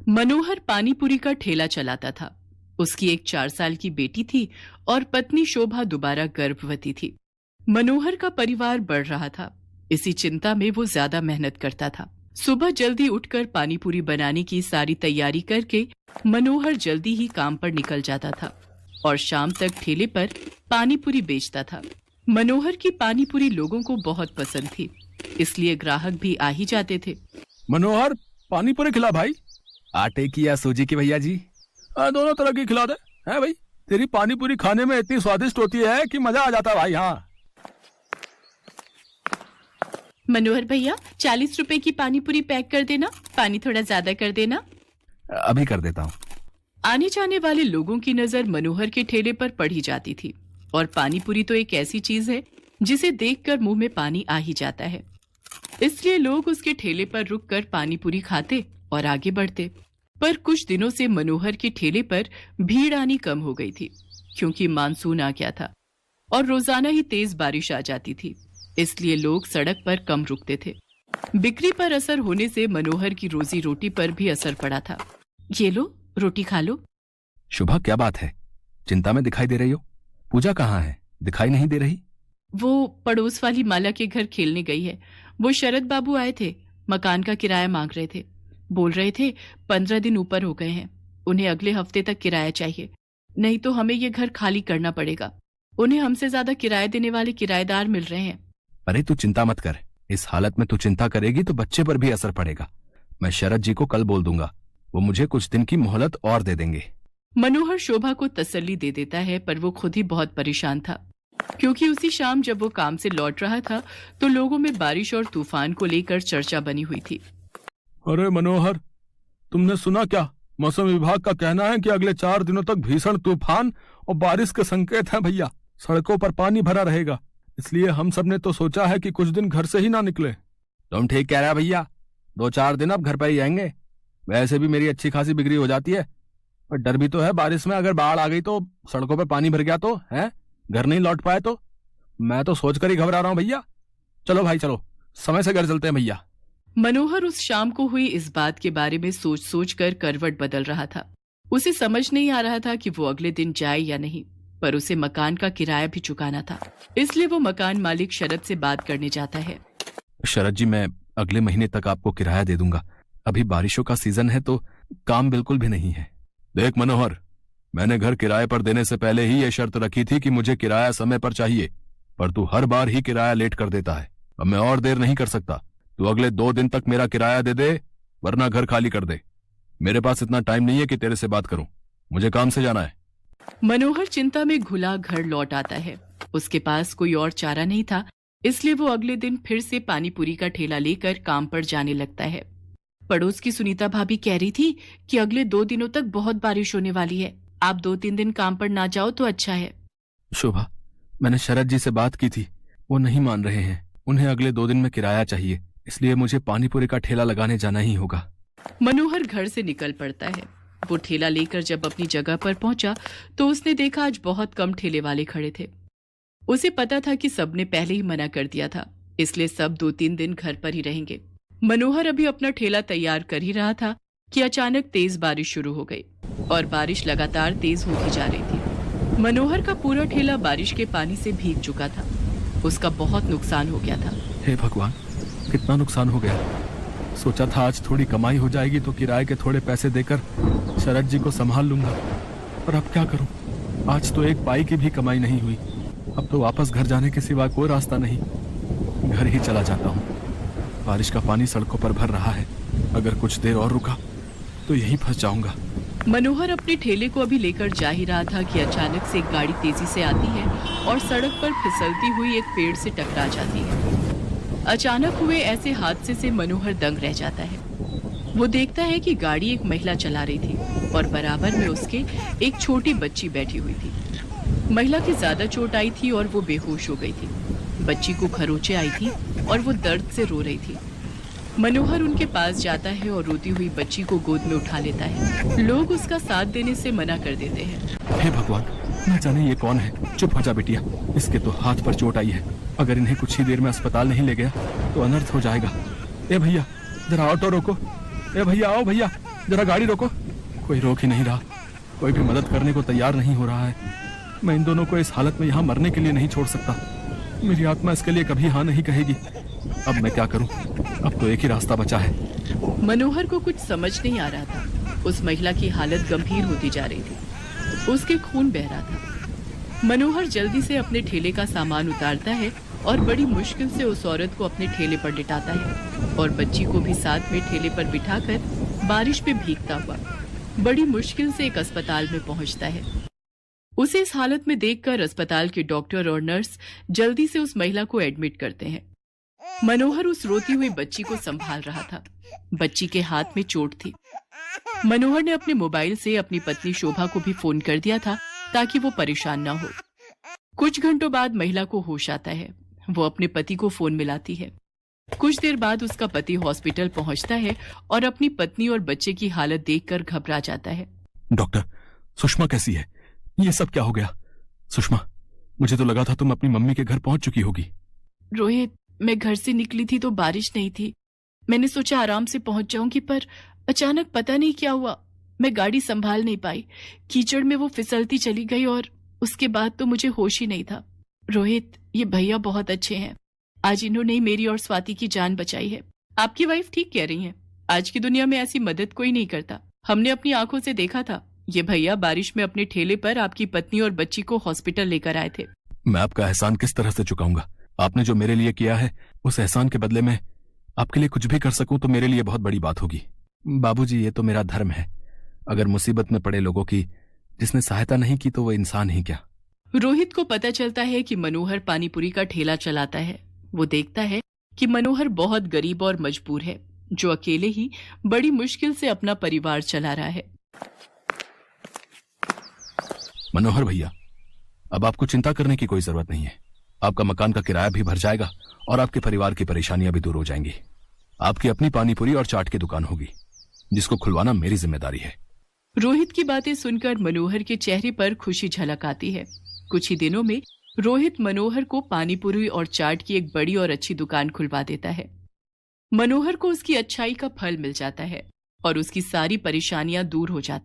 मनोहर पानी पूरी का ठेला चलाता था। उसकी एक 4 साल की बेटी थी और पत्नी शोभा दोबारा गर्भवती थी। मनोहर का परिवार बढ़ रहा था। इसी चिंता में वो ज्यादा मेहनत करता था। सुबह जल्दी उठकर पानी पूरी बनाने की सारी तैयारी करके मनोहर जल्दी ही काम पर निकल जाता था और शाम तक ठेले पर पानी पूरी बेचता था। मनोहर की पानी पूरी लोगों को बहुत पसंद थी, इसलिए ग्राहक भी आ ही जाते थे। मनोहर, पानी पूरी खिला भाई। आटे की या सूजी की भैया जी? दोनों तरह की खिला दे। है भाई, तेरी पानी पूरी खाने में इतनी स्वादिष्ट होती है कि मजा आ जाता है भाई। हाँ मनोहर भैया, 40 रुपए की पानी पूरी पैक कर देना, पानी थोड़ा ज्यादा कर देना। अभी कर देता हूँ। आने जाने वाले लोगों की नजर मनोहर के ठेले पर पड़ी जाती थी और पानी पूरी तो एक ऐसी चीज है जिसे देखकर मुंह में पानी आ ही जाता है। इसलिए लोग उसके ठेले पर रुककर पानी पूरी खाते और आगे बढ़ते। पर कुछ दिनों से मनोहर के ठेले पर भीड़ आनी कम हो गई थी, क्योंकि मानसून आ गया था और रोजाना ही तेज बारिश आ जाती थी। इसलिए लोग सड़क पर कम रुकते थे। बिक्री पर असर होने से मनोहर की रोजी रोटी पर भी असर पड़ा था। ये लो, रोटी खा लो। शुभा, क्या बात है? चिंता में दिखाई दे रही हो। पूजा कहाँ है? दिखाई नहीं दे रही। वो पड़ोस वाली माला के घर खेलने गई है। वो शरद बाबू आए थे, मकान का किराया मांग रहे थे। बोल रहे थे 15 दिन ऊपर हो गए हैं, उन्हें अगले हफ्ते तक किराया चाहिए, नहीं तो हमें ये घर खाली करना पड़ेगा। उन्हें हमसे ज्यादा किराया देने वाले किराएदार मिल रहे हैं। अरे तू चिंता मत कर। इस हालत में तू चिंता करेगी तो बच्चे पर भी असर पड़ेगा। मैं शरद जी को कल बोल दूंगा, वो मुझे कुछ दिन की मोहलत और दे देंगे। मनोहर शोभा को तसल्ली दे देता है, पर वो खुद ही बहुत परेशान था, क्योंकि उसी शाम जब वो काम से लौट रहा था तो लोगों में बारिश और तूफान को लेकर चर्चा बनी हुई थी। अरे मनोहर, तुमने सुना क्या? मौसम विभाग का कहना है कि अगले 4 दिनों तक भीषण तूफान और बारिश के संकेत हैं भैया। सड़कों पर पानी भरा रहेगा, इसलिए हम सब ने तो सोचा है कि कुछ दिन घर से ही ना निकले। तुम ठीक कह रहे हो भैया, 2-4 दिन अब घर पर ही आएंगे। वैसे भी मेरी अच्छी खासी बिक्री हो जाती है, पर डर भी तो है बारिश में अगर बाढ़ आ गई तो, सड़कों पे पानी भर गया तो, है घर नहीं लौट पाए तो। मैं तो सोचकर ही घबरा रहा हूँ भैया। चलो भाई चलो, समय से घर चलते हैं भैया। मनोहर उस शाम को हुई इस बात के बारे में सोच सोच कर करवट बदल रहा था। उसे समझ नहीं आ रहा था कि वो अगले दिन जाए या नहीं, पर उसे मकान का किराया भी चुकाना था। इसलिए वो मकान मालिक शरद से बात करने जाता है। शरद जी, मैं अगले महीने तक आपको किराया दे दूंगा। अभी बारिशों का सीजन है तो काम बिल्कुल भी नहीं है। देख मनोहर, मैंने घर किराए पर देने से पहले ही ये शर्त रखी थी कि मुझे किराया समय पर चाहिए, पर तू हर बार ही किराया लेट कर देता है। अब मैं और देर नहीं कर सकता। तू अगले 2 दिन तक मेरा किराया दे दे, वरना घर खाली कर दे। मेरे पास इतना टाइम नहीं है कि तेरे से बात करूं, मुझे काम से जाना है। मनोहर चिंता में घुला घर लौट आता है। उसके पास कोई और चारा नहीं था, इसलिए वो अगले दिन फिर से पानी पूरी का ठेला लेकर काम पर जाने लगता है। पड़ोस की सुनीता भाभी कह रही थी कि अगले 2 दिनों तक बहुत बारिश होने वाली है, आप 2-3 दिन काम पर ना जाओ तो अच्छा है। शोभा, मैंने शरद जी से बात की थी, वो नहीं मान रहे हैं। उन्हें अगले 2 दिन में किराया चाहिए, इसलिए मुझे पानी पूरी का ठेला लगाने जाना ही होगा। मनोहर घर से निकल पड़ता है। वो ठेला लेकर जब अपनी जगह पर पहुंचा तो उसने देखा आज बहुत कम ठेले वाले खड़े थे। उसे पता था कि सबने पहले ही मना कर दिया था, इसलिए सब 2-3 दिन घर पर ही रहेंगे। मनोहर अभी अपना ठेला तैयार कर ही रहा था कि अचानक तेज बारिश शुरू हो गई और बारिश लगातार तेज होती जा रही थी। मनोहर का पूरा ठेला बारिश के पानी से भीग चुका था। उसका बहुत नुकसान हो गया था। हे भगवान, कितना नुकसान हो गया। सोचा था आज थोड़ी कमाई हो जाएगी तो किराए के थोड़े पैसे देकर शरद जी को संभाल लूंगा, पर अब क्या करूं? आज तो एक पाई की भी कमाई नहीं हुई। अब तो वापस घर जाने के सिवा कोई रास्ता नहीं। घर ही चला जाता हूँ। बारिश का पानी सड़कों पर भर रहा है, अगर कुछ देर और रुका तो यहीं फंस जाऊंगा। मनोहर अपने ठेले को अभी लेकर जा ही रहा था कि अचानक से एक गाड़ी तेजी से आती है और सड़क पर फिसलती हुई एक पेड़ से टकरा जाती है। अचानक हुए ऐसे हादसे से मनोहर दंग रह जाता है। वो देखता है कि गाड़ी एक महिला चला रही थी और बराबर में उसके एक छोटी बच्ची बैठी हुई थी। महिला की ज्यादा चोट आई थी और वो बेहोश हो गई थी। बच्ची को खरोंचे आई थी और वो दर्द से रो रही थी। मनोहर उनके पास जाता है और रोती हुई बच्ची को गोद में उठा लेता है। लोग उसका साथ देने से मना कर देते हैं। हे भगवान, न जाने ये कौन है। चुप हो जा बिटिया, इसके तो हाथ पर चोट आई है। अगर इन्हें कुछ ही देर में अस्पताल नहीं ले गया तो अनर्थ हो जाएगा। ए भैया, जरा ऑटो रोको। ए भैया, आओ भैया, जरा गाड़ी रोको। कोई रोक ही नहीं रहा, कोई भी मदद करने को तैयार नहीं हो रहा है। मैं इन दोनों को इस हालत में यहाँ मरने के लिए नहीं छोड़ सकता। मेरी आत्मा इसके लिए कभी हाँ नहीं कहेगी। अब मैं क्या करूं? अब तो एक ही रास्ता बचा है। मनोहर को कुछ समझ नहीं आ रहा था। उस महिला की हालत गंभीर होती जा रही थी, उसके खून बह रहा था। मनोहर जल्दी से अपने ठेले का सामान उतारता है और बड़ी मुश्किल से उस औरत को अपने ठेले पर लिटाता है और बच्ची को भी साथ में ठेले पर बिठाकर बारिश में भीगता हुआ बड़ी मुश्किल से एक अस्पताल में पहुंचता है। उसे इस हालत में देखकर अस्पताल के डॉक्टर और नर्स जल्दी से उस महिला को एडमिट करते हैं। मनोहर उस रोती हुई बच्ची को संभाल रहा था। बच्ची के हाथ में चोट थी। मनोहर ने अपने मोबाइल से अपनी पत्नी शोभा को भी फोन कर दिया था ताकि वो परेशान ना हो। कुछ घंटों बाद महिला को होश आता है। वो अपने पति को फोन मिलाती है। कुछ देर बाद उसका पति हॉस्पिटल पहुंचता है और अपनी पत्नी और बच्चे की हालत देखकर घबरा जाता है। डॉक्टर, सुषमा कैसी है? ये सब क्या हो गया? सुषमा, मुझे तो लगा था तुम अपनी मम्मी के घर पहुंच चुकी होगी। रोहित, मैं घर से निकली थी तो बारिश नहीं थी। मैंने सोचा आराम से पहुंच जाऊंगी, पर अचानक पता नहीं क्या हुआ, मैं गाड़ी संभाल नहीं पाई। कीचड़ में वो फिसलती चली गई और उसके बाद तो मुझे होश ही नहीं था। रोहित, ये भैया बहुत अच्छे हैं। आज इन्होंने ही मेरी और स्वाति की जान बचाई है। आपकी वाइफ ठीक कह रही हैं। आज की दुनिया में ऐसी मदद कोई नहीं करता। हमने अपनी आंखों से देखा था। ये भैया बारिश में अपने ठेले पर आपकी पत्नी और बच्ची को हॉस्पिटल लेकर आए थे। मैं आपका एहसान किस तरह से चुकाऊंगा? आपने जो मेरे लिए किया है, उस एहसान के बदले में आपके लिए कुछ भी कर सकूं तो मेरे लिए बहुत बड़ी बात होगी। बाबूजी, ये तो मेरा धर्म है। अगर मुसीबत में पड़े लोगों की जिसने सहायता नहीं की तो वो इंसान ही क्या। रोहित को पता चलता है कि मनोहर पानीपुरी का ठेला चलाता है। वो देखता है कि मनोहर बहुत गरीब और मजबूर है, जो अकेले ही बड़ी मुश्किल से अपना परिवार चला रहा है। मनोहर भैया, अब आपको चिंता करने की कोई जरूरत नहीं है। आपका मकान का किराया भी भर जाएगा और आपके परिवार की परेशानियां भी दूर हो जाएंगी। आपकी अपनी पानीपुरी और चाट की दुकान होगी, जिसको खुलवाना मेरी जिम्मेदारी है। रोहित की बातें सुनकर मनोहर के चेहरे पर खुशी झलक आती है। कुछ ही दिनों में रोहित मनोहर को पानीपुरी और चाट की एक बड़ी और अच्छी दुकान खुलवा देता है। मनोहर को उसकी अच्छाई का फल मिल जाता है और उसकी सारी परेशानियां दूर हो जाती